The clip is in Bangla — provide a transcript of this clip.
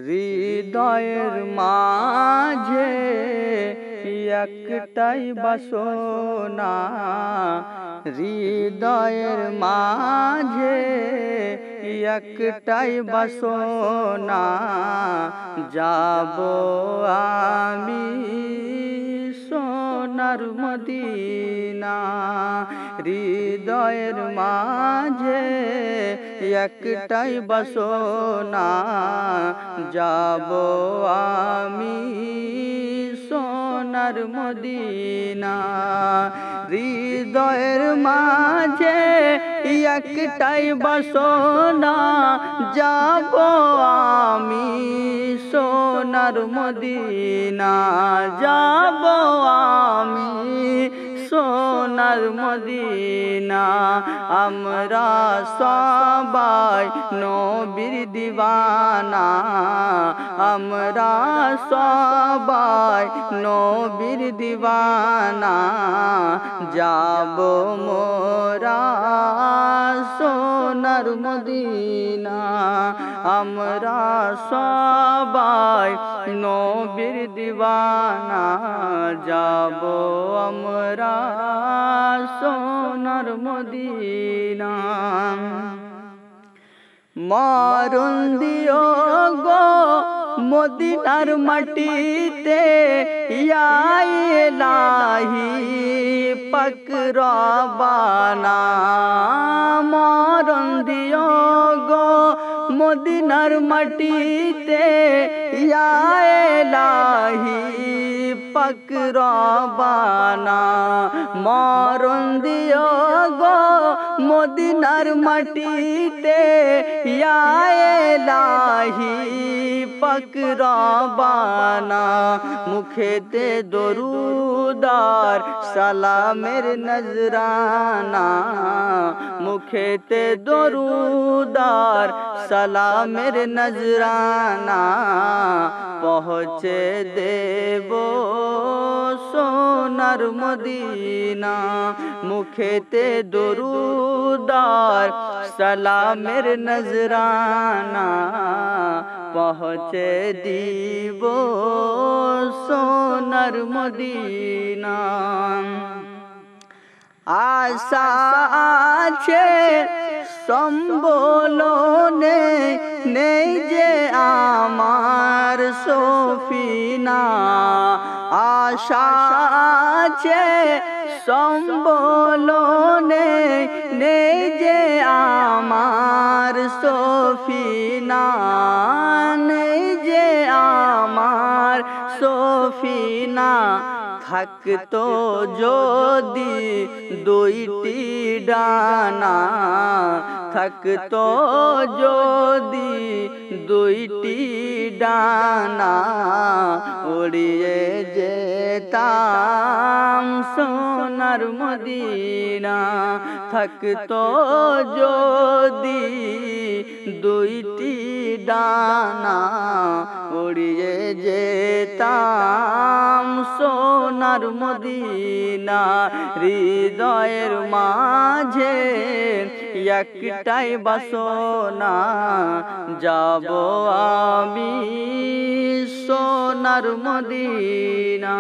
হৃদয়ের মাঝে একটাই বাসনা, হৃদয়ের মাঝে একটাই বাসনা, যাব আমি সোনার মদিনা। হৃদয়ের মাঝে একটাই বাসনা, যাব আমি সোনার মদিনা। হৃদয়ের মাঝে একটাই বাসনা, যাব আমি সোনার মদিনা, যাব আমি সোনার মদিনা। আমরা সবাই নবীর দিওয়ানা, আমরা সবাই নবীর দিওয়ানা, যাব মোরা সোনার মদিনা। আমরা সবাই নবীর দিওয়ানা, যাব আমরা সোনার মদিনা। মরণ দিও গো মদিনার মাটিতে, ইয়া ইলাহি পাক রব্বানা। মরণ দিও গো মদিনার মাটিতে, ইয়া ইলাহি পাক রব্বানা। মরণ দিও গো মদিনার মাটিতে, ইয়া ইলাহি পাক রব্বানা। মুখেতে দরুদ আর সালামের নজরানা, মুখেতে দরুদ আর সালামের নজরানা, পৌঁছে দেব সোনার মদিনা। মুখেতে দরুদ আর সালামের নজরানা, পৌঁছে দিব সোনার মদিনা। আশা আছে সম্বলনে, নেই যে আমার সফিনা। আশা আছে সম্বলনে, নেই যে আমার সফিনা, নেই যে আমার সফিনা। থাকতো যদি দুইটি ডানা, থাকতো যদি দুইটি ডানা, উড়িয়ে যেতাম সোনার মদিনা। থাকতো যদি দুইটি ডানা, উড়িয়ে যেতাম সোনার মদিনা। হৃদয়ের মাঝে একটাই বাসনা, যাব আমি সোনার মদিনা।